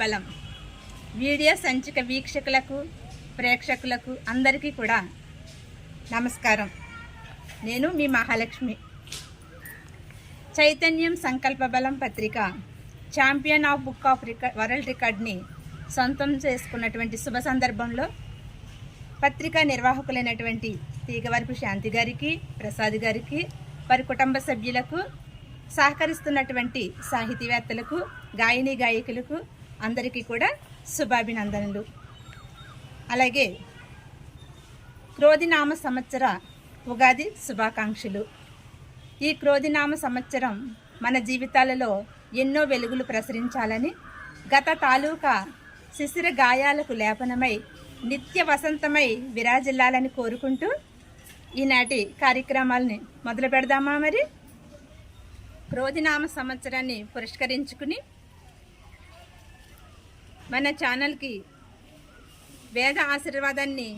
బలం వీడియో సంచిక వీక్షకులకు ప్రేక్షకులకు అందరికీ కూడా నమస్కారం. నేను మీ మహాలక్ష్మి. చైతన్యం సంకల్ప బలం పత్రిక champion of book of world రికార్డ్ని సొంతం చేసుకున్నటువంటి శుభ సందర్భంలో పత్రికా నిర్వాహకులైనటువంటి తీగవరపు శాంతి గారికి, ప్రసాద్ గారికి, వారి కుటుంబ సభ్యులకు, సహకరిస్తున్నటువంటి సాహితీవేత్తలకు, గాయని గాయకులకు అందరికీ కూడా శుభాభినందనలు. అలాగే క్రోధినామ సంవత్సర ఉగాది శుభాకాంక్షలు. ఈ క్రోధినామ సంవత్సరం మన జీవితాలలో ఎన్నో వెలుగులు ప్రసరించాలని, గత తాలూకా శిశిర గాయాలకు లేపనమై నిత్య వసంతమై విరాజిల్లాలని కోరుకుంటూ ఈనాటి కార్యక్రమాలని మొదలు పెడదామా? మరి క్రోధినామ సంవత్సరాన్ని పురస్కరించుకుని మన ఛానల్కి వేద ఆశీర్వాదాన్ని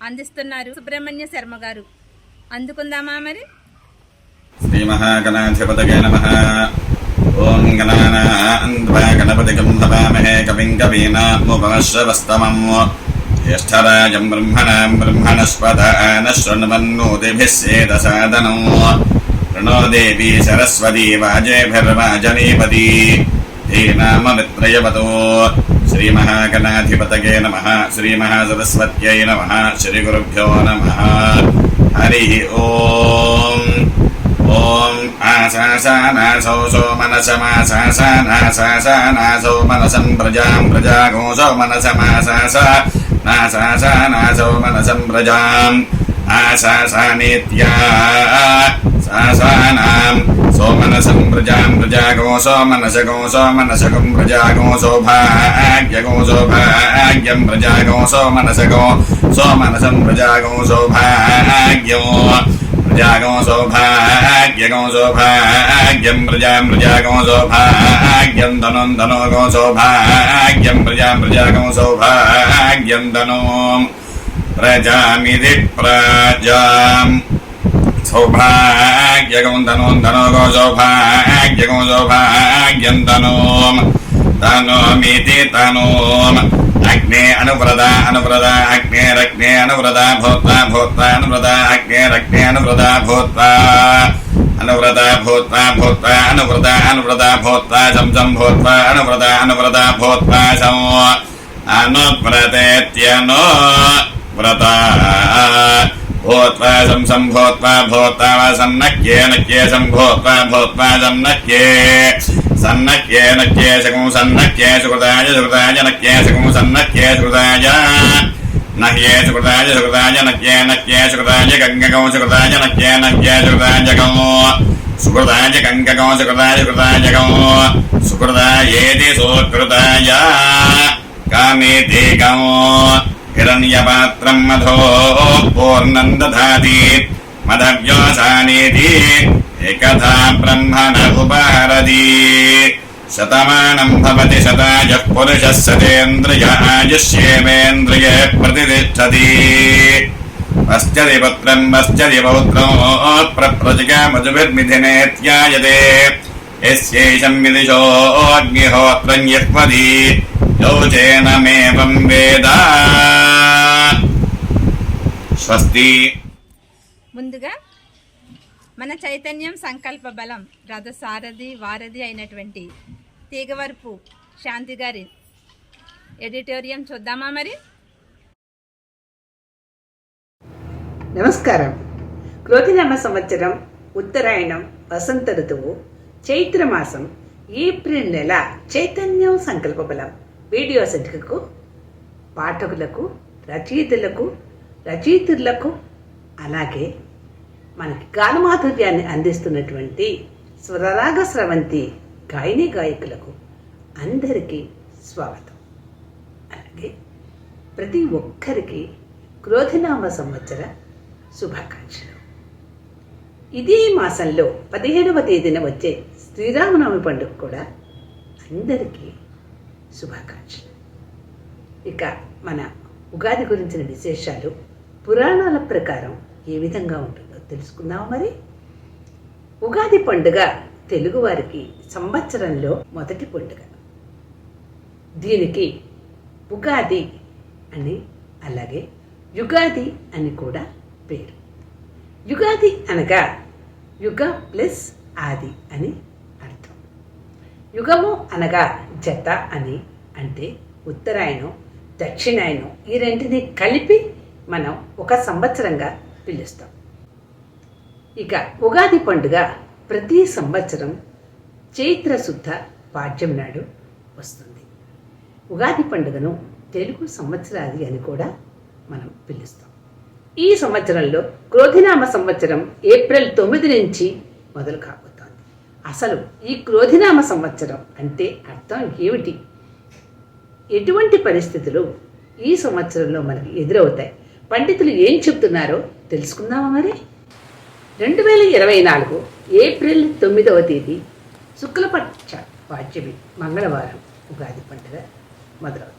అందిస్తున్నారు సుబ్రహ్మణ్య శర్మ గారు. అందుకుందామా మరి? శ్రీ మహాగణాధిపతయే నమః. ఓం గణానాన్వా గణపతిగం భవామహే కవిం కవీనాముపమశ్రవస్తమం జ్యేష్ఠరాజం బ్రహ్మణాం బ్రహ్మణస్పద శృణ్వన్నోతిభిः సేదసాదనం ప్రణో దేవీ సరస్వతీ వాజేభిర్వాజనీపతి ధీనామమిత్రయవతో. శ్రీ మహాగణాధిపతయే నమః. శ్రీ మహాసరస్వత్యై నమః. శ్రీ గురుభ్యో నమః. హరి ఓం. ఓం ఆశాసానాసౌ సోమనసమాశాసానాశాసానాసౌ మనసం ప్రజాం ప్రజాగో సోమనసమాశాసా నాశాసానాసౌ మనసం ప్రజాం ఆశాసానేత్యా శాసానాం సోమనసం ప్రజాం ప్రజాగో సోమనసగో సోమనసగం ప్రజాగో సౌభాగ్యగో సౌభాగ్యం ప్రజాగో సోమనసగో సోమనసం ప్రజాగో సౌభాగ్యో ప్రజాగో సౌభాగ్యగో సౌభాగ్యం ప్రజాం ప్రజాగో సౌభాగ్యం ధనుం ధనోగో సౌభాగ్యం ప్రజాం ప్రజాగో సౌభాగ్యం ధనోం ప్రజామిది ప్రజాం సౌభాగ్యగం ధనోం ధనోగో సౌభాగ్యగో సౌభాగ్యం ధనోం ధనోమితి తనోం అగ్నే అనువ్రత అనువ్రత అగ్నేరగ్నే అనువ్రత భూత్వా భూత్వా అనువ్రత అగ్నేరగ్నే అనువ్రత భూత్వా అనువ్రత భూత్వా భూత్వా అనువ్రత అనువ్రత భూత్వా శం భూత్వా అనువ్రత అనువ్రత భూత్వా శం అనువ్రతేత్యనో వ్రత భూత్వా శం భూత్వా భూత్వా సన్నక్యే నక్యే సం భూత్వా భూత్వా సన్నక్యే సన్నక్యే నక్యే సకం సన్నక్యే సుకృతాయ సుకృతాయ నక్యే సకం సన్నక్యే సుకృతాయ నక్యే సుకృతాయ సుకృతాయ నక్యే నక్యే సుకృతాయ గంగకం సుకృతాయ నక్యే నక్యే సుకృతాయ గం సుకృతాయ గంగకం సుకృతాయ సుకృతాయ గం సుకృతాయేతి సుకృతాయ కామేతి గం హిరణ్యపాత్రం మధో పూర్ణం దధాతి మదవ్యోసానేతి ఏకథా బ్రహ్మణ ఉపహరతి శతమానం భవతి శతాయః పురుషः శతేంద్రియ ఆయుష్యేవేంద్రియే ప్రతిష్టతి పశ్చది పుత్రం పశ్చది పౌత్రం ప్రప్రజగామజుభిర్మిథినేత్యాయతే యస్యేషం విదిశోऽగ్నిహోత్రం యక్వది యోచేనమేవం వేద. స్వస్తి. ముందుగా మన చైతన్యం సంకల్ప బలం రథసారథి వారధి అయినటువంటి తీగవరపు శాంతి గారి ఎడిటోరియం చూద్దామా మరి? నమస్కారం. క్రోధినామ సంవత్సరం ఉత్తరాయణం వసంత ఋతువు చైత్రమాసం ఏప్రిల్ నెల చైతన్యం సంకల్ప బలం వీడియో సంచికకు పాఠకులకు, రచయితలకు, రచయితులకు, అలాగే మనకి గానమాధుర్యాన్ని అందిస్తున్నటువంటి స్వరరాగ స్రవంతి గాయని గాయకులకు అందరికీ స్వాగతం. అలాగే ప్రతి ఒక్కరికి క్రోధినామ సంవత్సర శుభాకాంక్షలు. ఇదే మాసంలో 15వ తేదీన వచ్చే శ్రీరామనవమి పండుగ కూడా అందరికీ శుభాకాంక్షలు. ఇక మన ఉగాది గురించిన విశేషాలు పురాణాల ప్రకారం ఏ విధంగా ఉంటుందో తెలుసుకుందాం. మరి ఉగాది పండుగ తెలుగువారికి సంవత్సరంలో మొదటి పండుగ. దీనికి ఉగాది అని అలాగే యుగాది అని కూడా పేరు. యుగాది అనగా యుగ ప్లస్ ఆది అని అర్థం. యుగము అనగా జత అని, అంటే ఉత్తరాయణం దక్షిణాయనం ఈ రెంటిని కలిపి మనం ఒక సంవత్సరంగా పిలుస్తాం. ఇక ఉగాది పండుగ ప్రతి సంవత్సరం చైత్ర శుద్ధ పాడ్యం నాడు వస్తుంది. ఉగాది పండుగను తెలుగు సంవత్సరాది అని కూడా మనం పిలుస్తాం. ఈ సంవత్సరంలో క్రోధినామ సంవత్సరం ఏప్రిల్ 9 నుంచి మొదలు కాబోతోంది. అసలు ఈ క్రోధినామ సంవత్సరం అంటే అర్థం ఏమిటి? ఎటువంటి పరిస్థితులు ఈ సంవత్సరంలో మనకి ఎదురవుతాయి? పండితులు ఏం చెప్తున్నారో తెలుసుకుందామా మరి? 2024 ఏప్రిల్ 9వ తేదీ శుక్లపక్ష పాడ్యమి మంగళవారం ఉగాది పండుగ మొదలవుతోంది.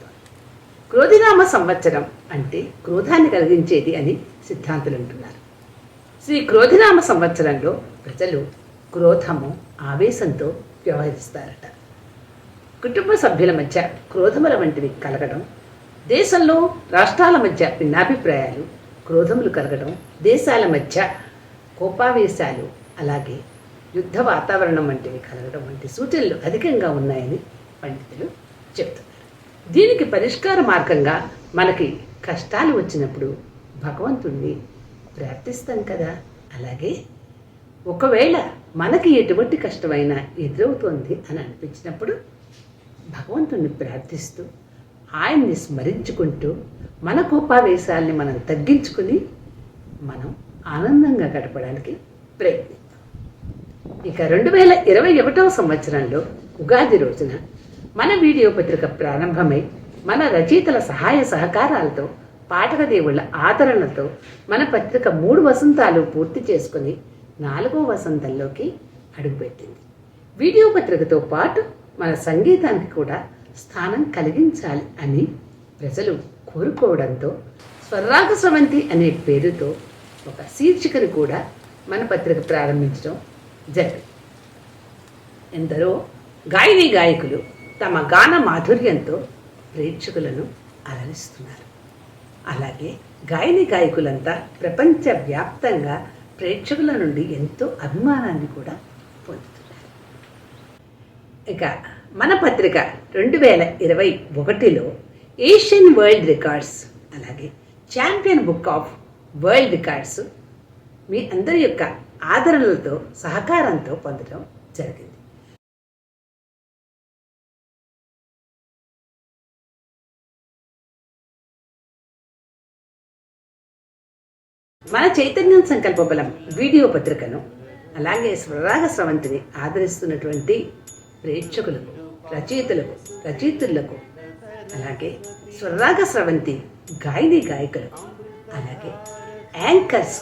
క్రోధినామ సంవత్సరం అంటే క్రోధాన్ని కలిగించేది అని సిద్ధాంతులు అంటున్నారు. శ్రీ క్రోధినామ సంవత్సరంలో ప్రజలు క్రోధము ఆవేశంతో వ్యవహరిస్తారట. కుటుంబ సభ్యుల మధ్య క్రోధముల వంటివి కలగడం, దేశంలో రాష్ట్రాల మధ్య భిన్నాభిప్రాయాలు, క్రోధములు కలగడం, దేశాల మధ్య కోపావేశాలు, అలాగే యుద్ధ వాతావరణం వంటివి కలగడం వంటి సూచనలు అధికంగా ఉన్నాయని పండితులు చెబుతున్నారు. దీనికి పరిష్కార మార్గంగా మనకి కష్టాలు వచ్చినప్పుడు భగవంతుణ్ణి ప్రార్థిస్తాం కదా. అలాగే ఒకవేళ మనకి ఎటువంటి కష్టమైనా ఎదురవుతోంది అని అనిపించినప్పుడు భగవంతుణ్ణి ప్రార్థిస్తూ ఆయన్ని స్మరించుకుంటూ మన కోపావేశాల్ని మనం తగ్గించుకుని మనం ఆనందంగా గడపడానికి ప్రయత్నిద్దాం. ఇక 2021వ సంవత్సరంలో ఉగాది రోజున మన వీడియో పత్రిక ప్రారంభమై మన రచయితల సహాయ సహకారాలతో, పాఠక దేవుళ్ల ఆదరణతో మన పత్రిక 3 వసంతాలు పూర్తి చేసుకుని 4వ వసంతంలోకి అడుగుపెట్టింది. వీడియో పత్రికతో పాటు మన సంగీతానికి కూడా స్థానం కలిగించాలి అని ప్రజలు కోరుకోవడంతో స్వరాగ స్రవంతి అనే పేరుతో ఒక శీర్షికను కూడా మన పత్రిక ప్రారంభించడం జరిగింది. ఎందరో గాయని గాయకులు తమ గాన మాధుర్యంతో ప్రేక్షకులను అలరిస్తున్నారు. అలాగే గాయని గాయకులంతా ప్రపంచవ్యాప్తంగా ప్రేక్షకుల నుండి ఎంతో అభిమానాన్ని కూడా పొందుతున్నారు. ఇక మన పత్రిక 2021లో ఏషియన్ వరల్డ్ రికార్డ్స్ అలాగే champion book of world records మీ అందరి యొక్క ఆదరణలతో సహకారంతో పొందడం జరిగింది. మన చైతన్యం సంకల్ప బలం వీడియో పత్రికను అలాగే స్వరాగ స్రవంతిని ఆదరిస్తున్నటువంటి ప్రేక్షకులకు, రచయితులకు అలాగే స్వరాగ స్రవంతి గాయని గాయకులకు అలాగే యాంకర్స్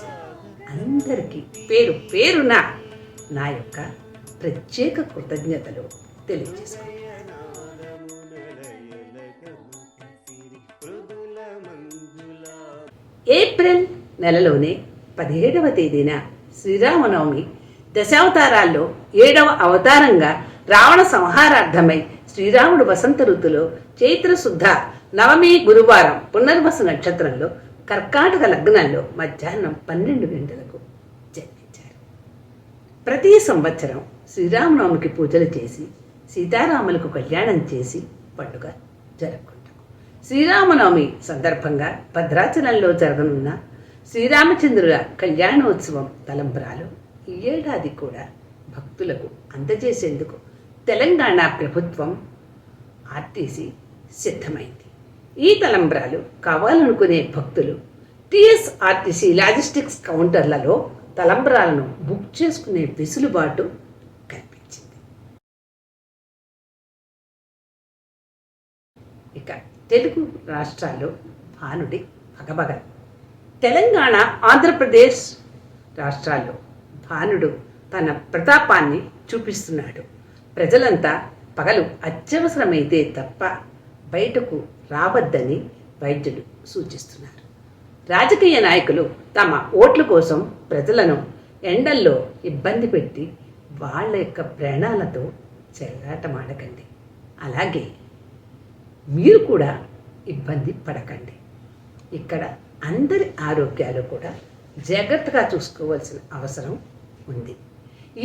అందరికీ పేరు పేరున నా యొక్క ప్రత్యేక కృతజ్ఞతలు తెలియజేసుకుంటున్నాను. ఏప్రిల్ నెలలోనే 17వ తేదీన శ్రీరామనవమి దశావతారాల్లో 7వ అవతారంగా రావణ సంహారార్థమై శ్రీరాముడు వసంత ఋతులో చైత్రశుద్ధ నవమి గురువారం పునర్వసు నక్షత్రంలో కర్కాటక లగ్నంలో మధ్యాహ్నం 12 గంటలకు జన్మించారు. ప్రతి సంవత్సరం శ్రీరామనవమికి పూజలు చేసి సీతారాములకు కళ్యాణం చేసి పండుగ జరుపుకుంటాం. శ్రీరామనవమి సందర్భంగా భద్రాచలంలో జరగనున్న శ్రీరామచంద్రుల కళ్యాణోత్సవం తలంబ్రాలు ఈ ఏడాది కూడా భక్తులకు అందజేసేందుకు తెలంగాణ ప్రభుత్వం ఆర్టీసీ సిద్ధమైంది. ఈ తలంబ్రాలు కావాలనుకునే భక్తులు టీఎస్ఆర్టీసీ లాజిస్టిక్స్ కౌంటర్లలో తలంబ్రాలను బుక్ చేసుకునే వెసులుబాటు కల్పించింది. ఇక తెలుగు రాష్ట్రాల్లో భానుడి భగభగ. తెలంగాణ, ఆంధ్రప్రదేశ్ రాష్ట్రాల్లో భానుడు తన ప్రతాపాన్ని చూపిస్తున్నాడు. ప్రజలంతా పగలు అత్యవసరమైతే తప్ప బయటకు రావద్దని వైద్యులు సూచిస్తున్నారు. రాజకీయ నాయకులు తమ ఓట్ల కోసం ప్రజలను ఎండల్లో ఇబ్బంది పెట్టి వాళ్ళ యొక్క ప్రాణాలతో చెల్లాటమాడకండి. అలాగే మీరు కూడా ఇబ్బంది పడకండి. ఇక్కడ అందరి ఆరోగ్యాలు కూడా జాగ్రత్తగా చూసుకోవాల్సిన అవసరం ఉంది.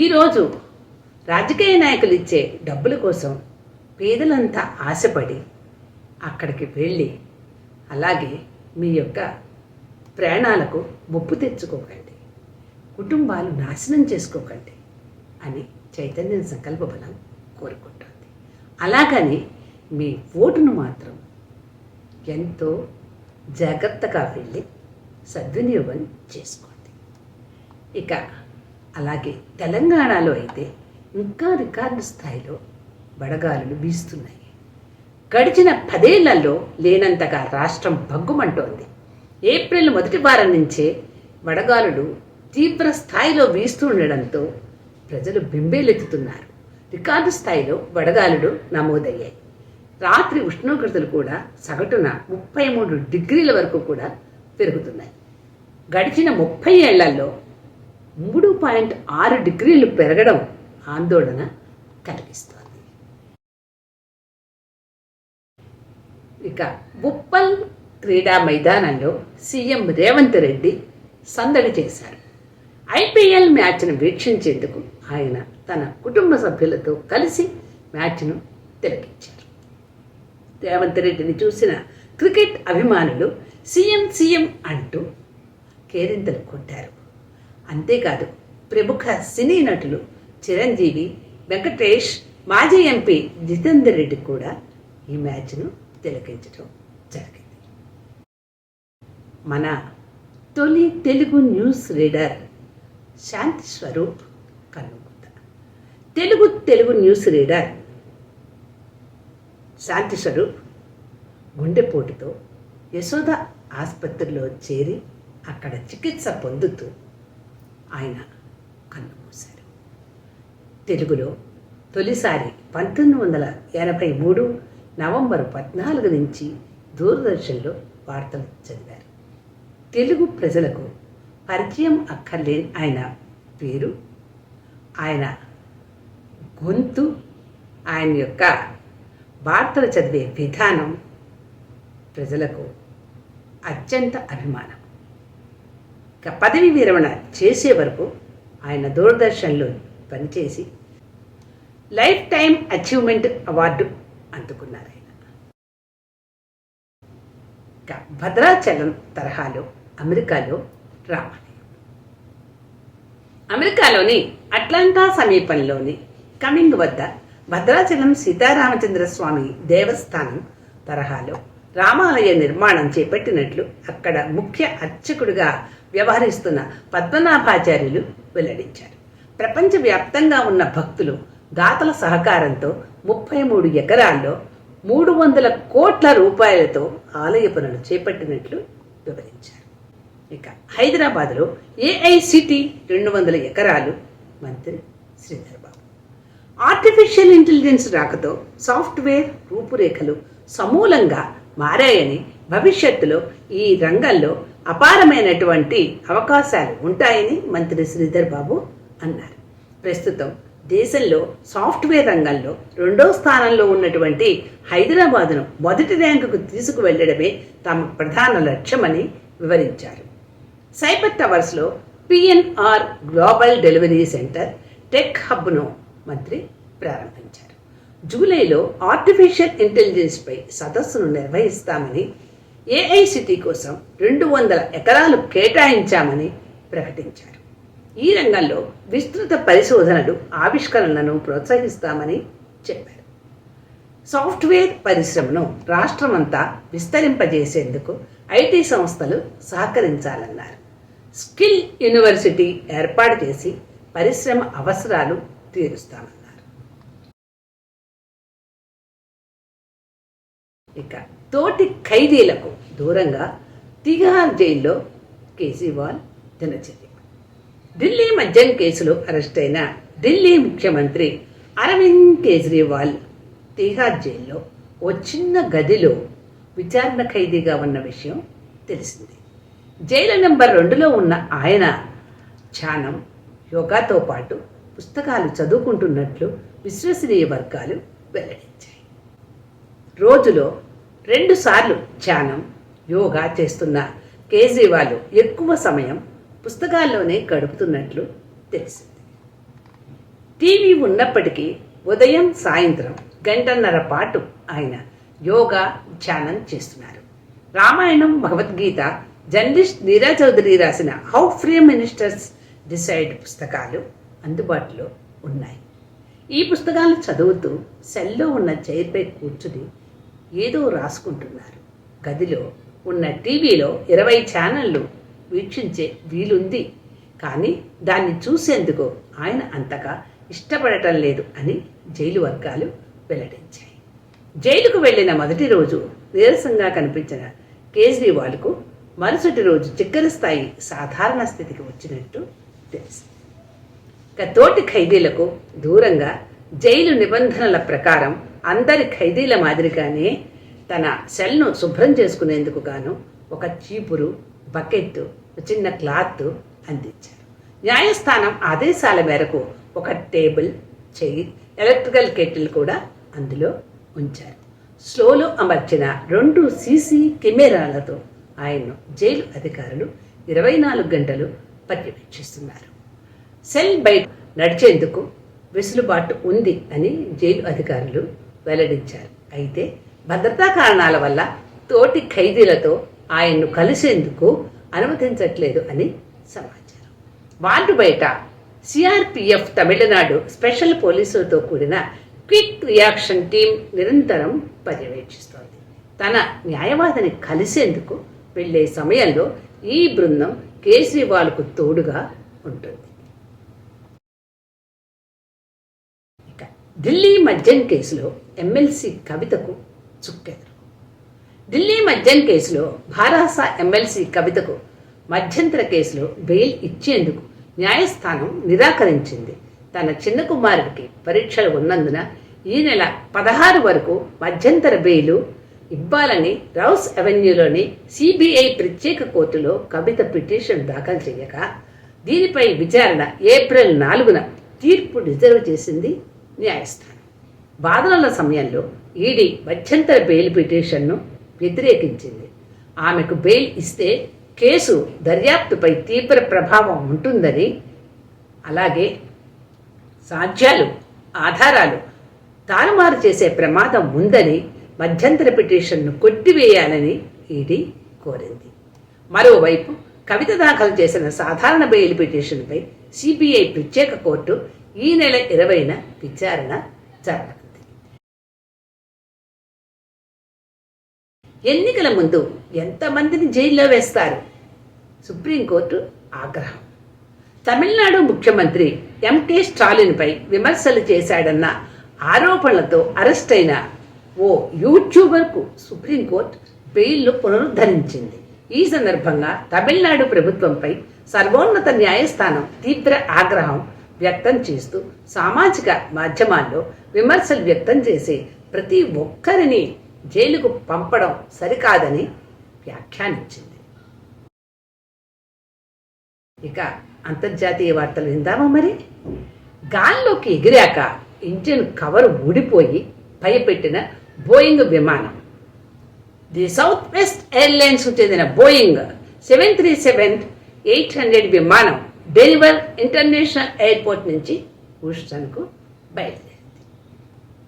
ఈరోజు రాజకీయ నాయకులు ఇచ్చే డబ్బుల కోసం పేదలంతా ఆశపడి అక్కడికి వెళ్ళి అలాగే మీ యొక్క ప్రాణాలకు ముప్పు తెచ్చుకోకండి, కుటుంబాలు నాశనం చేసుకోకండి అని చైతన్య సంకల్ప బలం కోరుకుంటుంది. అలాగని మీ ఓటును మాత్రం ఎంతో జాగ్రత్తగా వెళ్ళి సద్వినియోగం చేసుకోండి. ఇక అలాగే తెలంగాణలో అయితే ఇంకా రికార్డు స్థాయిలో వడగాలులు వీస్తున్నాయి. గడిచిన 10 ఏళ్లలో లేనంతగా రాష్ట్రం భగ్గుమంటోంది. ఏప్రిల్ మొదటి వారం నుంచే వడగాలులు తీవ్ర స్థాయిలో వీస్తుండడంతో ప్రజలు బింబేలెత్తుతున్నారు. రికార్డు స్థాయిలో వడగాలులు నమోదయ్యాయి. రాత్రి ఉష్ణోగ్రతలు కూడా సగటున 33 డిగ్రీల వరకు కూడా పెరుగుతున్నాయి. గడిచిన 30 ఏళ్లలో 3.6 డిగ్రీలు పెరగడం ఆందోళన కలిగిస్తోంది. ఇక ఉప్పల్ క్రీడా మైదానంలో సీఎం రేవంత్ రెడ్డి సందడి చేశారు. ఐపీఎల్ మ్యాచ్ను వీక్షించేందుకు ఆయన తన కుటుంబ సభ్యులతో కలిసి మ్యాచ్ను తిలకించారు. రేవంత్ రెడ్డిని చూసిన క్రికెట్ అభిమానులు సీఎం అంటూ కేరింతలు కొట్టారు. అంతేకాదు ప్రముఖ సినీ నటులు చిరంజీవి, వెంకటేష్, మాజీ ఎంపీ జితేందర్ రెడ్డి కూడా ఈ మ్యాచ్ను తిలకించడం జరిగింది. మన తొలి తెలుగు న్యూస్ రీడర్ శాంతి స్వరూప్ కన్నుమూత. తెలుగు న్యూస్ రీడర్ శాంతి స్వరూప్ గుండెపోటుతో యశోద ఆసుపత్రిలో చేరి అక్కడ చికిత్స పొందుతూ ఆయన కన్నుమూశారు. తెలుగులో తొలిసారి 1983 నవంబర్ 14 నుంచి దూరదర్శన్లో వార్తలు చదివారు. తెలుగు ప్రజలకు పరిచయం అక్కర్లేని ఆయన పేరు, ఆయన గొంతు, ఆయన యొక్క వార్తలు చదివే విధానం ప్రజలకు అత్యంత అభిమానం. ఇక పదవి విరమణ చేసే వరకు ఆయన దూరదర్శన్లో పనిచేసి లైఫ్ టైం అచీవ్మెంట్ అవార్డు అందుకున్నారు. ఆయన ఇక భద్రాచలం తరహాలో అమెరికాలో రామాలయం. అమెరికాలోని అట్లాంటా సమీపంలోని కమింగ్ వద్ద భద్రాచలం సీతారామచంద్ర స్వామి దేవస్థానం తరహాలో రామాలయ నిర్మాణం చేపట్టినట్లు అక్కడ ముఖ్య అర్చకుడిగా వ్యవహరిస్తున్న పద్మనాభాచార్యులు వెల్లడించారు. ప్రపంచవ్యాప్తంగా ఉన్న భక్తులు దాతల సహకారంతో 33 ఎకరాల్లో 300 కోట్ల రూపాయలతో ఆలయ పనులు చేపట్టినట్లు వివరించారు. ఇక హైదరాబాద్లో ఏఐసిటి 200 ఎకరాలు మంత్రి శ్రీధర్ బాబు. ఆర్టిఫిషియల్ ఇంటెలిజెన్స్ రాకతో సాఫ్ట్వేర్ రూపురేఖలు సమూలంగా మారాయని, భవిష్యత్తులో ఈ రంగంలో అపారమైనటువంటి అవకాశాలు ఉంటాయని మంత్రి శ్రీధర్ బాబు అన్నారు. ప్రస్తుతం దేశంలో సాఫ్ట్వేర్ రంగంలో 2వ స్థానంలో ఉన్నటువంటి హైదరాబాద్ను మొదటి ర్యాంకుకు తీసుకువెళ్లడమే తమ ప్రధాన లక్ష్యమని వివరించారు. సైబర్ టవర్స్లో PNR global delivery centre tech హబ్ను మంత్రి ప్రారంభించారు. జూలైలో ఆర్టిఫిషియల్ ఇంటెలిజెన్స్పై సదస్సును నిర్వహిస్తామని, ఏఐసిటి కోసం 200 ఎకరాలు కేటాయించామని ప్రకటించారు. ఈ రంగంలో విస్తృత పరిశోధనలు, ఆవిష్కరణలను ప్రోత్సహిస్తామని చెప్పారు. సాఫ్ట్వేర్ పరిశ్రమను రాష్ట్రమంతా విస్తరింపజేసేందుకు ఐటీ సంస్థలు సహకరించాలన్నారు. స్కిల్ యూనివర్సిటీ ఏర్పాటు చేసి పరిశ్రమ అవసరాలు తీరుస్తామన్నారు. ఇక తోటి ఖైదీలకు దూరంగా తిహార్ జైల్లో కేజ్రీవాల్ దినచర్య. ఢిల్లీ మద్యం కేసులో అరెస్ట్ అయిన ఢిల్లీ ముఖ్యమంత్రి అరవింద్ కేజ్రీవాల్ తిహార్ జైల్లో ఓ చిన్న గదిలో విచారణ ఖైదీగా ఉన్న విషయం తెలిసింది. జైలు నెంబర్ 2లో ఉన్న ఆయన ధ్యానం, యోగాతో పాటు పుస్తకాలు చదువుకుంటున్నట్లు విశ్వసనీయ వర్గాలు వెల్లడించాయి. రోజులో 2 సార్లు ధ్యానం, యోగా చేస్తున్న కేజ్రీవాల్ ఎక్కువ సమయం పుస్తకాల్లోనే గడుపుతున్నట్లు తెలిసింది. టీవీ ఉన్నప్పటికీ ఉదయం సాయంత్రం 1.5 గంటల పాటు ఆయన యోగా, ధ్యానం చేస్తున్నారు. రామాయణం, భగవద్గీత, జర్నలిస్ట్ నీరా చౌదరి రాసిన హౌ ఫ్రీ మినిస్టర్స్ డిసైడ్ పుస్తకాలు అందుబాటులో ఉన్నాయి. ఈ పుస్తకాలు చదువుతూ సెల్లో ఉన్న చైర్పై కూర్చుని ఏదో రాసుకుంటున్నారు. గదిలో ఉన్న టీవీలో 20 ఛానళ్లు వీక్షించే వీలుంది, కానీ దాన్ని చూసేందుకు ఆయన అంతగా ఇష్టపడటం లేదు అని జైలు వర్గాలు వెల్లడించాయి. జైలుకు వెళ్లిన మొదటి రోజు నీరసంగా కనిపించిన కేజ్రీవాల్కు మరుసటి రోజు చక్కెర స్థాయి సాధారణ స్థితికి వచ్చినట్టు తెలిసింది. తోటి ఖైదీలకు దూరంగా జైలు నిబంధనల ప్రకారం అందరి ఖైదీల మాదిరిగానే తన సెల్ను శుభ్రం చేసుకునేందుకు గాను ఒక చీపురు, బకెట్, చిన్న క్లాత్ అందించారు. న్యాయస్థానం ఆదేశాల మేరకు ఒక టేబుల్, చైర్, ఎలక్ట్రికల్ కెటిల్ కూడా అందులో ఉంచారు. స్లోలో అమర్చిన 2 సీసీ కెమెరాలతో ఆయన్ను జైలు అధికారులు 24 గంటలు పర్యవేక్షిస్తున్నారు. సెల్ బయట నడిచేందుకు వెసులుబాటు ఉంది అని జైలు అధికారులు వెల్లడించారు. అయితే భద్రతా కారణాల వల్ల తోటి ఖైదీలతో ఆయన్ను కలిసేందుకు అనుమతించట్లేదు అని సమాచారం. వార్డు బయట సిఆర్పిఎఫ్ తమిళనాడు స్పెషల్ పోలీసులతో కూడిన క్విక్ రియాక్షన్ టీం నిరంతరం పర్యవేక్షిస్తోంది. తన న్యాయవాదిని కలిసేందుకు వెళ్లే సమయంలో ఈ బృందం కేజ్రీవాల్కు తోడుగా ఉంటుంది. ఇక ఢిల్లీ మద్యం కేసులో ఎమ్మెల్సీ కవితకు చుక్కెదురు. ఢిల్లీ మద్యం కేసులో భారాస ఎమ్మెల్సీ కవితకు మధ్యంతర కేసులో బెయిల్ ఇచ్చేందుకు న్యాయస్థానం నిరాకరించింది. తన చిన్న కుమారుడికి పరీక్షలు ఉన్నందున ఈ నెల 16 వరకు మధ్యంతర బెయిలు ఇవ్వాలని రౌస్ అవెన్యూలోని సిబిఐ ప్రత్యేక కోర్టులో కవిత పిటిషన్ దాఖలు చేయగా దీనిపై విచారణ ఏప్రిల్ 4న తీర్పు రిజర్వ్ చేసింది న్యాయస్థానం. వాదనల సమయంలో ఈడీ మధ్యంతర బెయిల్ పిటిషన్ను వ్యతిరేకించింది. ఆమెకు బెయిల్ ఇస్తే కేసు దర్యాప్తుపై తీవ్ర ప్రభావం ఉంటుందని, అలాగే సాక్ష్యాలు, ఆధారాలు తారుమారు చేసే ప్రమాదం ఉందని మధ్యంతర పిటిషన్ను కొట్టివేయాలని ఈడీ కోరింది. మరోవైపు కవిత దాఖలు చేసిన సాధారణ బెయిల్ పిటిషన్పై సిబిఐ ప్రత్యేక కోర్టు ఈ నెల 20న విచారణ జరగనుంది. ఎన్నికల ముందు ఎంతమందిని జైల్లో వేస్తారు? సుప్రీంకోర్టు ఆగ్రహం. తమిళనాడు ముఖ్యమంత్రి ఎంకే స్టాలిన్పై విమర్శలు చేశాడన్న ఆరోపణలతో అరెస్ట్ అయిన ఓ యూట్యూబర్కు సుప్రీంకోర్టు బెయిల్ను పునరుద్ధరించింది. ఈ సందర్భంగా తమిళనాడు ప్రభుత్వంపై సర్వోన్నత న్యాయస్థానం తీవ్ర ఆగ్రహం వ్యక్తం చేస్తూ సామాజిక మాధ్యమాల్లో విమర్శలు వ్యక్తం చేసే ప్రతి ఒక్కరిని జైలుకు పంపడం సరికాదని వ్యాఖ్యానించింది. ఇక అంతర్జాతీయ వార్తలు విందామా మరి? గాల్లోకి ఎగిరాక ఇంజిన్ కవర్ ఊడిపోయి భయపెట్టిన బోయింగ్ విమానం. ది సౌత్ వెస్ట్ ఎయిర్లైన్స్కు చెందిన బోయింగ్ 737-800 విమానం డెన్వర్ ఇంటర్నేషనల్ ఎయిర్పోర్ట్ నుంచి హూస్టన్కు బయలుదేరింది.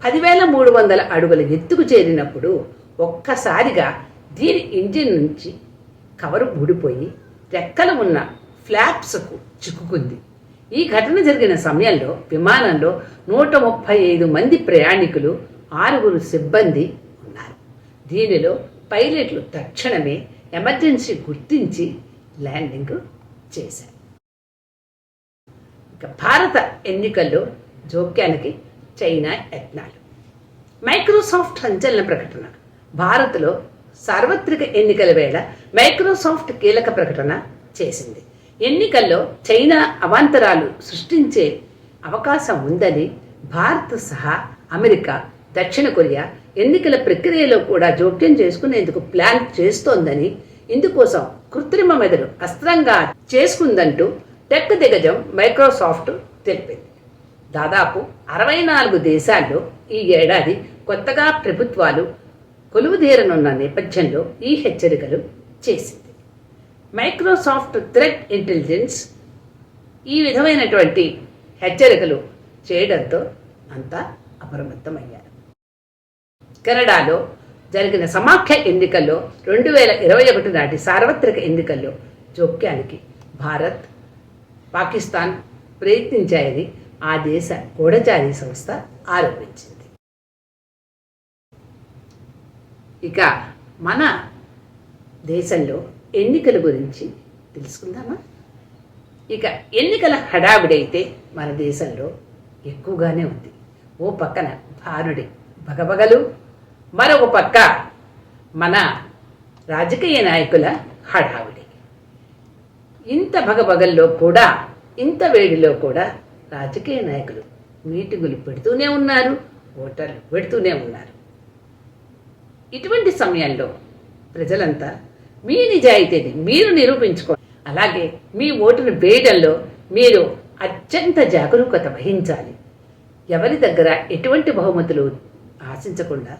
10,300 అడుగుల ఎత్తుకు చేరినప్పుడు ఒక్కసారిగా దీని ఇంజిన్ నుంచి కవరు ఊడిపోయి రెక్కలు ఉన్న ఫ్లాప్స్కు చిక్కుకుంది. ఈ ఘటన జరిగిన సమయంలో విమానంలో 135 మంది ప్రయాణికులు, 6 సిబ్బంది ఉన్నారు. దీనిలో పైలట్లు తక్షణమే ఎమర్జెన్సీ గుర్తించి ల్యాండింగ్ చేశారు. ఇక భారత ఎన్నికల్లో జోక్యానికి చైనా యత్నాలు. మైక్రోసాఫ్ట్ సంచలన ప్రకటన. భారత్లో సార్వత్రిక ఎన్నికల వేళ మైక్రోసాఫ్ట్ కీలక ప్రకటన చేసింది. ఎన్నికల్లో చైనా అవాంతరాలు సృష్టించే అవకాశం ఉందని, భారత్ సహా అమెరికా, దక్షిణ కొరియా ఎన్నికల ప్రక్రియలో కూడా జోక్యం చేసుకునేందుకు ప్లాన్ చేస్తోందని, ఇందుకోసం కృత్రిమ మెదడు అస్త్రంగా చేసుకుందంటూ టెక్ దిగ్గజం మైక్రోసాఫ్ట్ తెలిపింది. దాదాపు 64 దేశాల్లో ఈ ఏడాది కొత్తగా ప్రభుత్వాలు కొలువుదీరనున్న నేపథ్యంలో ఈ హెచ్చరికలు చేసింది. మైక్రోసాఫ్ట్ థ్రెట్ ఇంటెలిజెన్స్ ఈ విధమైనటువంటి హెచ్చరికలు చేయడంతో అంతా అప్రమత్తమయ్యారు. కెనడాలో జరిగిన సమాఖ్య ఎన్నికల్లో 2021 నాటి సార్వత్రిక ఎన్నికల్లో జోక్యానికి భారత్, పాకిస్తాన్ ప్రయత్నించాయని ఆ దేశ గూఢచారీ సంస్థ ఆరోపించింది. ఇక మన దేశంలో ఎన్నికల గురించి తెలుసుకుందామా? ఇక ఎన్నికల హడావిడైతే మన దేశంలో ఎక్కువగానే ఉంది. ఓ పక్కన భానుడి బగబగలు, మరొక పక్క మన రాజకీయ నాయకుల హడావిడి. ఇంత భగభగల్లో కూడా, ఇంత వేడిలో కూడా రాజకీయ నాయకులు మీటింగులు పెడుతూనే ఉన్నారు, ఓటర్లు పెడుతూనే ఉన్నారు. ఇటువంటి సమయంలో ప్రజలంతా మీ నిజాయితీని మీరు నిరూపించుకోండి. అలాగే మీ ఓటును వేయడంలో మీరు అత్యంత జాగరూకత వహించాలి. ఎవరి దగ్గర ఎటువంటి బహుమతులు ఆశించకుండా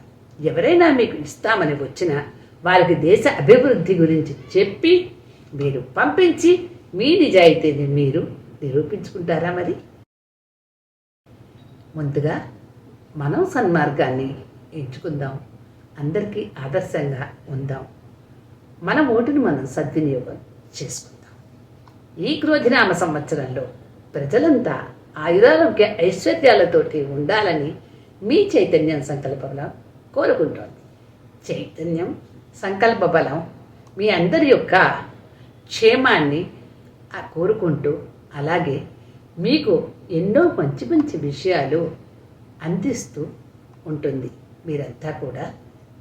ఎవరైనా మీకు ఇస్తామని వచ్చినా వారికి దేశ అభివృద్ధి గురించి చెప్పి మీరు పంపించి మీ నిజాయితీని మీరు నిరూపించుకుంటారా? మరి ముందుగా మనం సన్మార్గాన్ని ఎంచుకుందాం, అందరికీ ఆదర్శంగా ఉందాం, మన ఓటును మనం సద్వినియోగం చేసుకుందాం. ఈ క్రోధినామ సంవత్సరంలో ప్రజలంతా ఆయురారోగ్య ఐశ్వర్యాలతోటి ఉండాలని మీ చైతన్యం సంకల్ప బలం కోరుకుంటోంది. చైతన్యం సంకల్ప బలం మీ అందరి యొక్క క్షేమాన్ని కోరుకుంటూ, అలాగే మీకు ఎన్నో మంచి మంచి విషయాలు అందిస్తూ ఉంటుంది. మీరంతా కూడా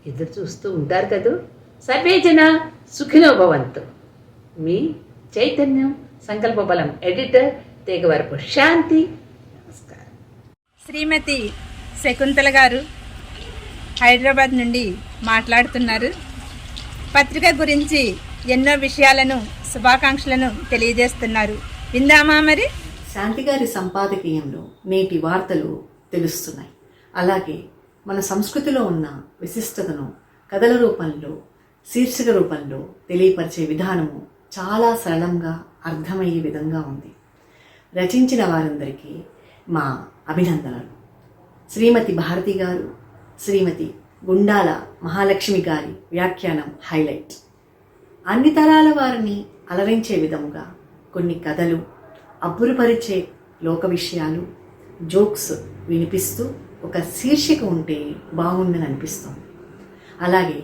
ఎదురు చూస్తూ ఉంటారు కదూ. సర్వే జన సుఖినో భవంతు. మీ చైతన్యం సంకల్ప బలం ఎడిటర్ తేగవరపు శాంతి. నమస్కారం. శ్రీమతి శకుంతల గారు హైదరాబాద్ నుండి మాట్లాడుతున్నారు. పత్రిక గురించి ఎన్నో విషయాలను, శుభాకాంక్షలను తెలియజేస్తున్నారు. విందామా మరి? శాంతి గారి సంపాదకీయంలో నేటి వార్తలు తెలుస్తున్నాయి. అలాగే మన సంస్కృతిలో ఉన్న విశిష్టతను కథల రూపంలో, శీర్షిక రూపంలో తెలియపరిచే విధానము చాలా సరళంగా అర్థమయ్యే విధంగా ఉంది. రచించిన వారందరికీ మా అభినందనలు. శ్రీమతి భారతి గారు, శ్రీమతి గుండాల మహాలక్ష్మి గారి వ్యాఖ్యానం హైలైట్. అన్ని తరాల వారిని అలరించే విధముగా కొన్ని కథలు, అబ్బురుపరిచే లోక విషయాలు, జోక్స్ వినిపిస్తూ ఒక శీర్షిక ఉంటే బాగుందని అనిపిస్తుంది. అలాగే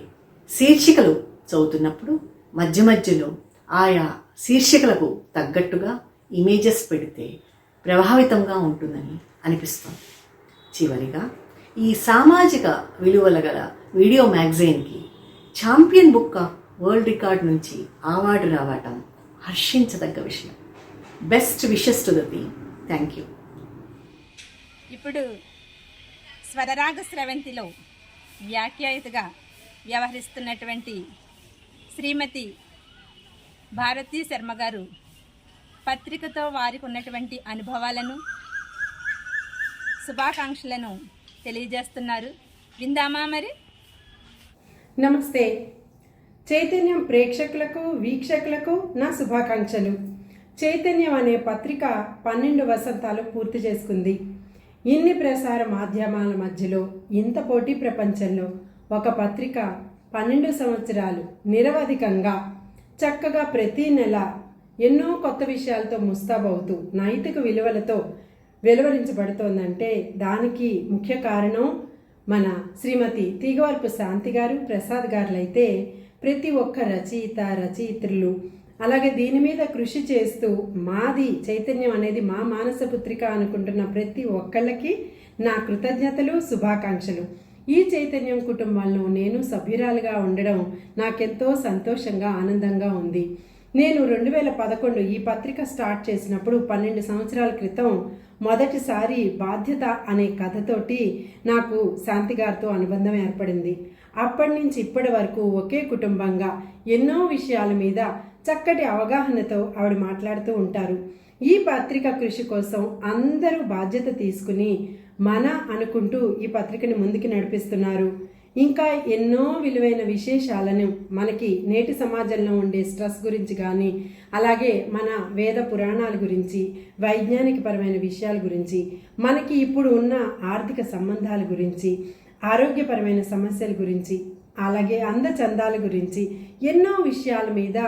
శీర్షికలు చదువుతున్నప్పుడు మధ్య మధ్యలో ఆయా శీర్షికలకు తగ్గట్టుగా ఇమేజెస్ పెడితే ప్రభావితంగా ఉంటుందని అనిపిస్తుంది. చివరిగా ఈ సామాజిక విలువల గల వీడియో మ్యాగజైన్కి champion book of world record నుంచి అవార్డు రావటం హర్షించదగ్గ విషయం. Best wishes to the team. Thank you. ఇప్పుడు స్వరరాగ స్రవంతిలో వ్యాఖ్యాయితగా వ్యవహరిస్తున్నటువంటి శ్రీమతి భారతీ శర్మ గారు పత్రికతో వారికి ఉన్నటువంటి అనుభవాలను, శుభాకాంక్షలను తెలియజేస్తున్నారు. విందామా మరి? నమస్తే. చైతన్యం ప్రేక్షకులకు, వీక్షకులకు నా శుభాకాంక్షలు. చైతన్యం అనే పత్రిక 12 వసంతాలు పూర్తి చేసుకుంది. ఇన్ని ప్రసార మాధ్యమాల మధ్యలో, ఇంత పోటీ ప్రపంచంలో ఒక పత్రిక 12 సంవత్సరాలు నిరవధికంగా చక్కగా ప్రతి నెల ఎన్నో కొత్త విషయాలతో ముస్తాబవుతూ నైతిక విలువలతో వెలువరించబడుతోందంటే దానికి ముఖ్య కారణం మన శ్రీమతి తీగవరపు శాంతి గారు, ప్రసాద్ గారులైతే ప్రతి ఒక్క రచయిత, రచయిత్రులు అలాగే దీని మీద కృషి చేస్తూ మాది చైతన్యం అనేది మా మానసపుత్రిక అనుకుంటున్న ప్రతి ఒక్కళ్ళకి నా కృతజ్ఞతలు, శుభాకాంక్షలు. ఈ చైతన్యం కుటుంబంలో నేను సభ్యురాలుగా ఉండడం నాకెంతో సంతోషంగా, ఆనందంగా ఉంది. నేను 2011 ఈ పత్రిక స్టార్ట్ చేసినప్పుడు 12 సంవత్సరాల క్రితం మొదటిసారి బాధ్యత అనే కథతోటి నాకు శాంతి గారితో అనుబంధం ఏర్పడింది. అప్పటి నుంచి ఇప్పటి వరకు ఒకే కుటుంబంగా ఎన్నో విషయాల మీద చక్కటి అవగాహనతో ఆవిడ మాట్లాడుతూ ఉంటారు. ఈ పత్రిక కృషి కోసం అందరూ బాధ్యత తీసుకుని మన అనుకుంటూ ఈ పత్రికని ముందుకు నడిపిస్తున్నారు. ఇంకా ఎన్నో విలువైన విశేషాలను మనకి నేటి సమాజంలో ఉండే స్ట్రెస్ గురించి కానీ, అలాగే మన వేద పురాణాల గురించి, వైజ్ఞానికపరమైన విషయాల గురించి, మనకి ఇప్పుడు ఉన్న ఆర్థిక సంబంధాల గురించి, ఆరోగ్యపరమైన సమస్యల గురించి, అలాగే అందచందాల గురించి ఎన్నో విషయాల మీద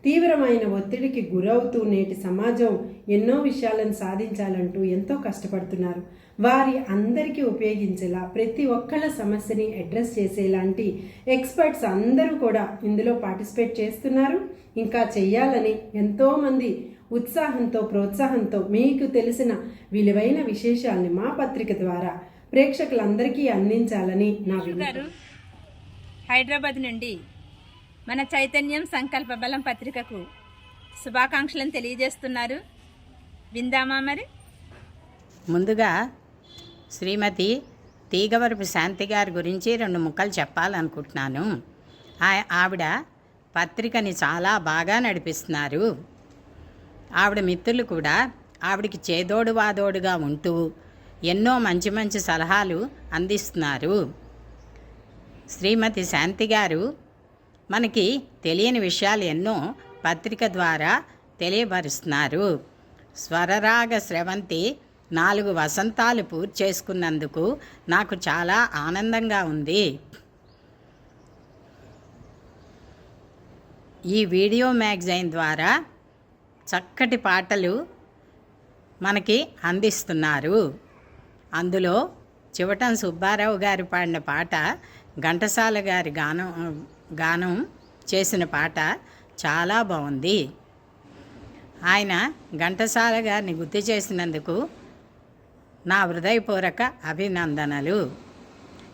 తీవ్రమైన ఒత్తిడికి గురవుతూ నేటి సమాజం ఎన్నో విషయాలను సాధించాలంటూ ఎంతో కష్టపడుతున్నారు. వారి అందరికీ ఉపయోగించేలా ప్రతి ఒక్కళ్ళ సమస్యని అడ్రస్ చేసేలాంటి ఎక్స్పర్ట్స్ అందరూ కూడా ఇందులో పార్టిసిపేట్ చేస్తున్నారు. ఇంకా చెయ్యాలని ఎంతోమంది ఉత్సాహంతో, ప్రోత్సాహంతో మీకు తెలిసిన విలువైన విశేషాల్ని మా పత్రిక ద్వారా ప్రేక్షకులందరికీ అందించాలని నా గారు హైదరాబాద్ నుండి మన చైతన్యం సంకల్ప బలం పత్రికకు శుభాకాంక్షలను తెలియజేస్తున్నారు. విందామా మరి? ముందుగా శ్రీమతి తీగవరపు శాంతి గారి గురించి 2 ముక్కలు చెప్పాలనుకుంటున్నాను. ఆవిడ పత్రికని చాలా బాగా నడిపిస్తున్నారు. ఆవిడ మిత్రులు కూడా ఆవిడకి చేదోడు వాదోడుగా ఉంటూ ఎన్నో మంచి మంచి సలహాలు అందిస్తున్నారు. శ్రీమతి శాంతి గారు మనకి తెలియని విషయాలు ఎన్నో పత్రిక ద్వారా తెలియపరుస్తున్నారు. స్వరరాగ స్రవంతి 4 వసంతాలు పూర్తి చేసుకున్నందుకు నాకు చాలా ఆనందంగా ఉంది. ఈ వీడియో మ్యాగజైన్ ద్వారా చక్కటి పాటలు మనకి అందిస్తున్నారు. అందులో చివటం సుబ్బారావు గారు పాడిన పాట, ఘంటసాల గారి గానం చేసిన పాట చాలా బాగుంది. ఆయన ఘంటసాల గారిని గుర్తు చేసినందుకు నా హృదయపూర్వక అభినందనలు.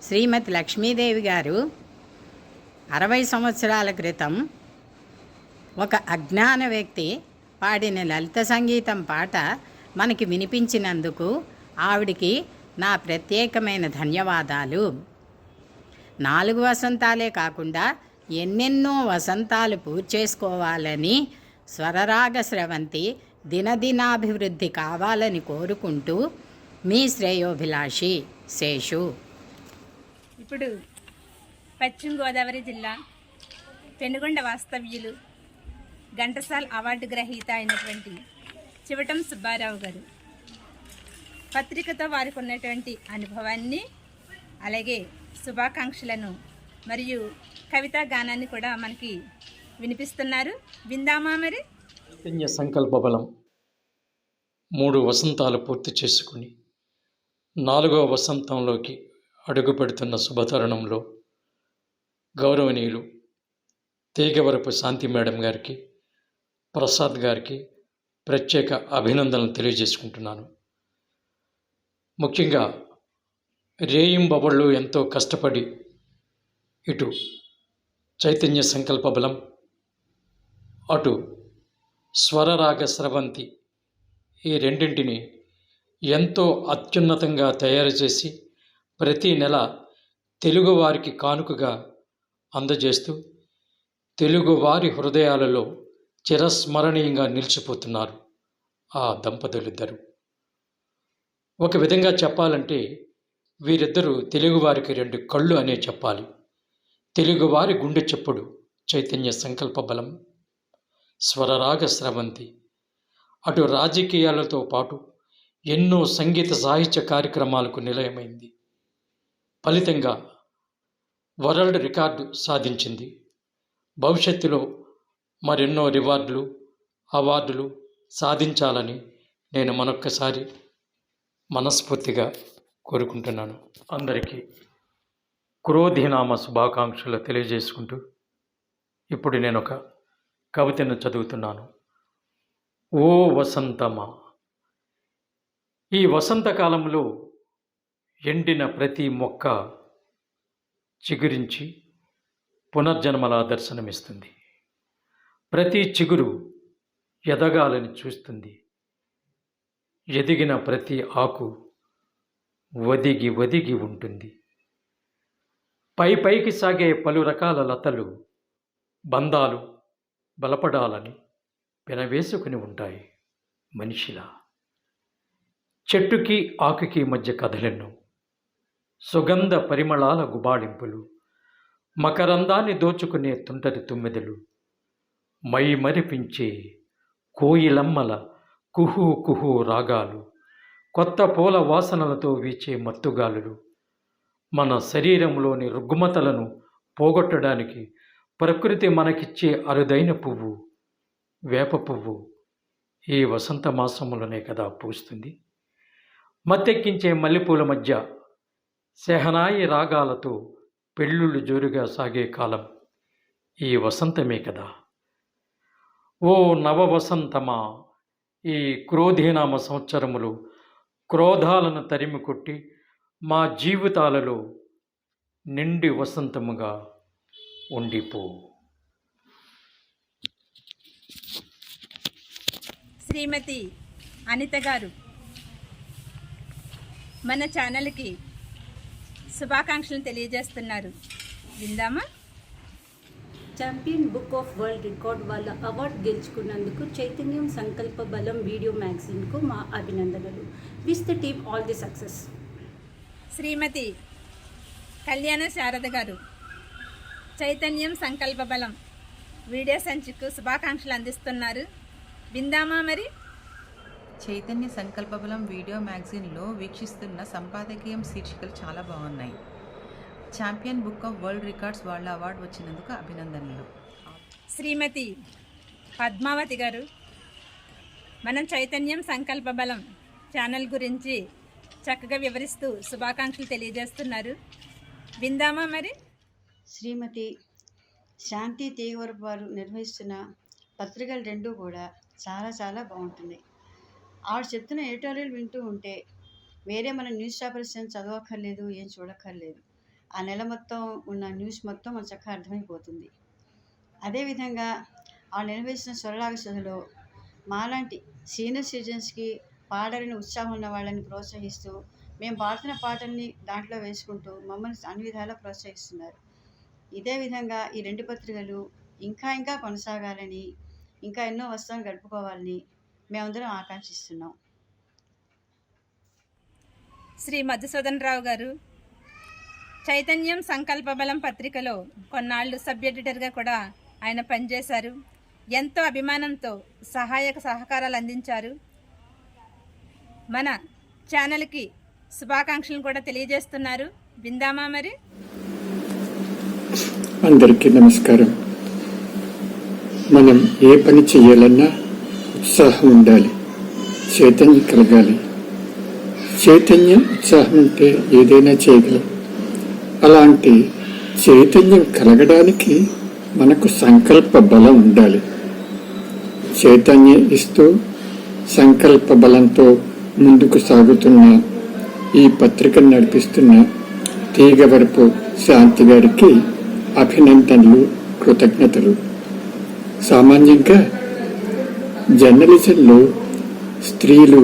శ్రీమతి లక్ష్మీదేవి గారు 60 సంవత్సరాల క్రితం ఒక అజ్ఞాన వ్యక్తి పాడిన లలిత సంగీతం పాట మనకి వినిపించినందుకు ఆవిడికి నా ప్రత్యేకమైన ధన్యవాదాలు. 4 వసంతాలే కాకుండా ఎన్నెన్నో వసంతాలు పూర్తి చేసుకోవాలని, స్వరరాగ స్రవంతి దినదినాభివృద్ధి కావాలని కోరుకుంటూ మీ శ్రేయోభిలాషి శేషు. ఇప్పుడు పశ్చిమ గోదావరి జిల్లా పెనుగొండ వాస్తవ్యులు, ఘంటసాల అవార్డు గ్రహీత అయినటువంటి చివటం సుబ్బారావు గారు పత్రికతో వారికి ఉన్నటువంటి అనుభవాన్ని, అలాగే శుభాకాంక్షలను మరియు కవితా గానాన్ని కూడా మనకి వినిపిస్తున్నారు. విందామా మరి? చైతన్య సంకల్ప బలం 3 వసంతాలు పూర్తి చేసుకుని 4వ వసంతంలోకి అడుగు పెడుతున్న శుభతరుణంలో గౌరవనీయులు తీగవరపు శాంతి మేడం గారికి, ప్రసాద్ గారికి ప్రత్యేక అభినందనలు తెలియజేసుకుంటున్నాను. ముఖ్యంగా రేయింబవళ్ళు ఎంతో కష్టపడి ఇటు చైతన్య సంకల్ప బలం, అటు స్వరరాగ స్రవంతి ఈ రెండింటిని ఎంతో అత్యున్నతంగా తయారు చేసి ప్రతి నెల తెలుగువారికి కానుకగా అందజేస్తూ తెలుగువారి హృదయాలలో చిరస్మరణీయంగా నిలిచిపోతున్నారు ఆ దంపతులిద్దరూ. ఒక విధంగా చెప్పాలంటే వీరిద్దరూ తెలుగువారికి 2 కళ్ళు అనే చెప్పాలి. తెలుగువారి గుండె చప్పుడు చైతన్య సంకల్ప బలం, స్వరరాగ స్రవంతి. అటు రాజకీయాలతో పాటు ఎన్నో సంగీత సాహిత్య కార్యక్రమాలకు నిలయమైంది. ఫలితంగా వరల్డ్ రికార్డు సాధించింది. భవిష్యత్తులో మరెన్నో రివార్డులు, అవార్డులు సాధించాలని నేను మరొక్కసారి మనస్ఫూర్తిగా కోరుకుంటున్నాను. అందరికీ క్రోధినామ శుభాకాంక్షలు తెలియజేసుకుంటూ ఇప్పుడు నేను ఒక కవితను చదువుతున్నాను. ఓ వసంతమా, ఈ వసంతకాలంలో ఎండిన ప్రతి మొక్క చిగురించి పునర్జన్మలా దర్శనమిస్తుంది. ప్రతి చిగురు ఎదగాలని చూస్తుంది. ఎదిగిన ప్రతి ఆకు ఒదిగి ఒదిగి ఉంటుంది. పైకి సాగే పలు రకాల లతలు బంధాలు బలపడాలని పెనవేసుకుని ఉంటాయి మనిషిలా. చెట్టుకి ఆకుకి మధ్య కథలెన్నో, సుగంధ పరిమళాల గుబాళింపులు మకరందాన్ని దోచుకునే తుంటరి తుమ్మెదలు, మై మరిపించే కోయిలమ్మల కుహూ కుహూ రాగాలు, కొత్త పూల వాసనలతో వీచే మత్తుగాలులు, మన శరీరంలోని రుగ్మతలను పోగొట్టడానికి ప్రకృతి మనకిచ్చే అరుదైన పువ్వు వేప పువ్వు ఈ వసంత మాసములోనే కదా పూస్తుంది. మత్తెక్కించే మల్లెపూల మధ్య సెహనాయి రాగాలతో పెళ్ళిళ్ళు జోరుగా సాగే కాలం ఈ వసంతమే కదా. ఓ నవ వసంతమా, ఈ క్రోధీనామ సంవత్సరములు క్రోధాలను తరిమి కొట్టి మా జీవితాలలో నిండి వసంతముగా ఉండిపో. శ్రీమతి అనిత గారు మన ఛానల్కి శుభాకాంక్షలు తెలియజేస్తున్నారు. విందామా? Champion book of world record వాళ్ళ అవార్డు గెలుచుకున్నందుకు చైతన్యం సంకల్ప బలం వీడియో మ్యాగజైన్కు మా అభినందనలు. Wish the team all the success. Shrimati Kalyana Sharada గారు చైతన్యం సంకల్ప బలం వీడియో సంచికు శుభాకాంక్షలు అందిస్తున్నారు. విందామా మరి? చైతన్య సంకల్పబలం వీడియో మ్యాగజైన్లో వీక్షిస్తున్న సంపాదకీయం శీర్షికలు చాలా బాగున్నాయి. Champion book of world records వాళ్ళ అవార్డు వచ్చినందుకు అభినందనలు. శ్రీమతి పద్మావతి గారు మనం చైతన్యం సంకల్ప బలం ఛానల్ గురించి చక్కగా వివరిస్తూ శుభాకాంక్షలు తెలియజేస్తున్నారు. విందామా మరి? శ్రీమతి శాంతి తీగవరపు వారు నిర్వహిస్తున్న పత్రికలు రెండూ కూడా చాలా చాలా బాగుంటుంది. ఆవిడ చెప్తున్న ఎడిటోరియల్ వింటూ ఉంటే వేరే మన న్యూస్ పేపర్స్ ఏం చదవక్కర్లేదు, ఏం చూడక్కర్లేదు. ఆ నెల మొత్తం ఉన్న న్యూస్ మొత్తం మన చక్కగా అర్థమైపోతుంది. అదేవిధంగా ఆవిడ నిర్వహిస్తున్న స్వరరాగ సభలో మాలాంటి సీనియర్ సిటిజన్స్కి పాడాలని ఉత్సాహం ఉన్న వాళ్ళని ప్రోత్సహిస్తూ మేము పాడుతున్న పాటల్ని దాంట్లో వేసుకుంటూ మమ్మల్ని అన్ని విధాలా ప్రోత్సహిస్తున్నారు. ఇదే విధంగా ఈ రెండు పత్రికలు ఇంకా ఇంకా కొనసాగాలని, ఇంకా ఎన్నో వస్తువులను గడుపుకోవాలని మేమందరం ఆకాంక్షిస్తున్నాం. శ్రీ మధుసూదన్ రావు గారు చైతన్యం సంకల్ప బలం పత్రికలో కొన్నాళ్ళు సబ్ ఎడిటర్గా కూడా ఆయన పనిచేశారు. ఎంతో అభిమానంతో సహాయక సహకారాలు అందించారు. మన ఛానల్కి శుభాకాంక్షలను కూడా తెలియజేస్తున్నారు. విందామా మరి? అందరికీ నమస్కారం. మనం ఏ పని చేయాలన్నా ఉత్సాహం ఉండాలి, చైతన్యం కలగాలి. చైతన్యం, ఉత్సాహం ఉంటే ఏదైనా చేయగలం. అలాంటి చైతన్యం కలగడానికి మనకు సంకల్ప బలం ఉండాలి. చైతన్యం ఇస్తూ సంకల్ప బలంతో ముందుకు సాగుతున్న ఈ పత్రికను నడిపిస్తున్న తీగవరపు శాంతి గారికి అభినందనలు, కృతజ్ఞతలు. సామాన్యంగా జర్నలిజంలో స్త్రీలు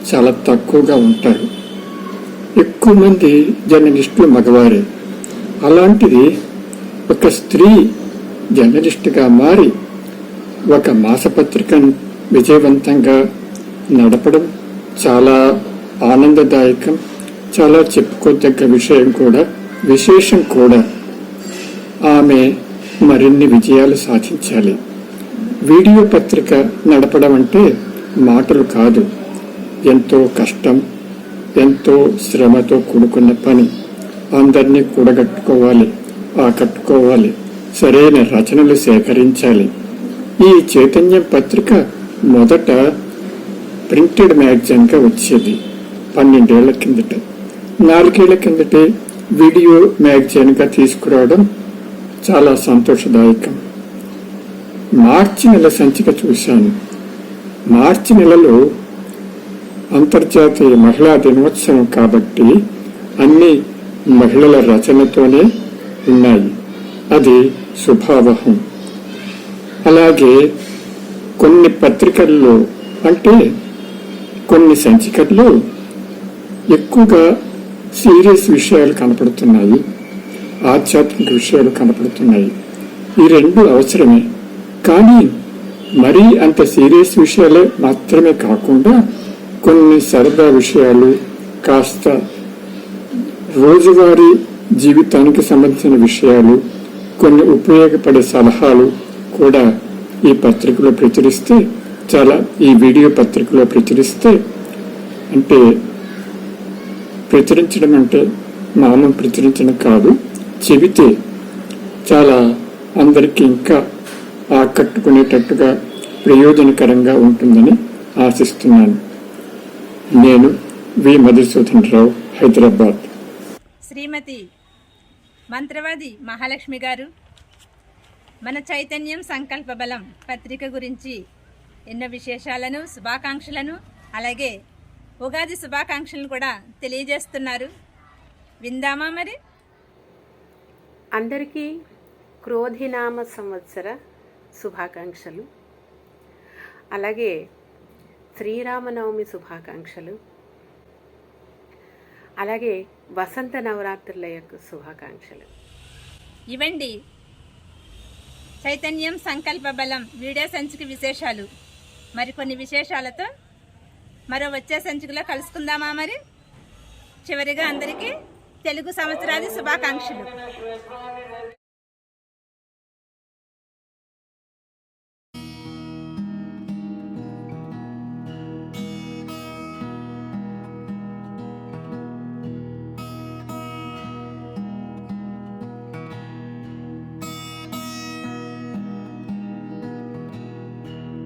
చాలా తక్కువగా ఉంటారు. ఎక్కువ మంది జర్నలిస్టులు మగవారే. అలాంటిది ఒక స్త్రీ జర్నలిస్టుగా మారి ఒక మాసపత్రికను విజయవంతంగా నడపడం చాలా ఆనందదాయకం, చాలా చెప్పుకోదగ్గ విషయం కూడా, విశేషం కూడా. ఆమె మరిన్ని విజయాలు సాధించాలి. వీడియో పత్రిక నడపడం అంటే మాటలు కాదు, ఎంతో కష్టం, ఎంతో శ్రమతో కూడుకున్న పని. అందరినీ కూడగట్టుకోవాలి, ఆకట్టుకోవాలి, సరైన రచనలు సేకరించాలి. ఈ చైతన్యం పత్రిక మొదట ప్రింటెడ్ మ్యాగజైన్గా వచ్చేది 12 ఏళ్ల కిందట. 4 ఏళ్ల కిందటే వీడియో మ్యాగజైన్గా తీసుకురావడం చాలా సంతోషదాయకం. మార్చి నెల సంచిక చూశాను. మార్చి నెలలో అంతర్జాతీయ మహిళా దినోత్సవం కాబట్టి అన్ని మహిళల రచనతోనే ఉన్నాయి. అది శుభావహం. అలాగే కొన్ని పత్రికల్లో, అంటే కొన్ని సంచికల్లో ఎక్కువగా సీరియస్ విషయాలు కనపడుతున్నాయి, ఆధ్యాత్మిక విషయాలు కనపడుతున్నాయి. ఈ రెండు అవసరమే, కానీ మరీ అంత సీరియస్ విషయాలే మాత్రమే కాకుండా కొన్ని సరదా విషయాలు, కాస్త రోజువారీ జీవితానికి సంబంధించిన విషయాలు, కొన్ని ఉపయోగపడే సలహాలు కూడా ఈ పత్రికలో ప్రచురిస్తే ఈ వీడియో పత్రికలో ప్రచురిస్తే, అంటే ప్రచురించడం అంటే నామం ప్రచురించడం కాదు, చెబితే చాలా అందరికీ ఇంకా ఆకట్టుకునేటట్టుగా ప్రయోజనకరంగా ఉంటుందని ఆశిస్తున్నాను. నేను వి మధుసూదన్ రావు, హైదరాబాద్. శ్రీమతి మంత్రవాది మహాలక్ష్మి గారు మన చైతన్యం సంకల్ప బలం పత్రిక గురించి ఎన్నో విశేషాలను, శుభాకాంక్షలను, అలాగే ఉగాది శుభాకాంక్షలను కూడా తెలియజేస్తున్నారు. విందామా మరి? అందరికీ క్రోధినామ సంవత్సర శుభాకాంక్షలు, అలాగే శ్రీరామనవమి శుభాకాంక్షలు, అలాగే వసంత నవరాత్రుల యొక్క శుభాకాంక్షలు. ఇవండి చైతన్యం సంకల్ప బలం వీడియో సంచిక విశేషాలు. మరికొన్ని విశేషాలతో మరో వచ్చే సంచికలో కలుసుకుందామా మరి? చివరిగా అందరికీ తెలుగు సంవత్సరాది శుభాకాంక్షలు.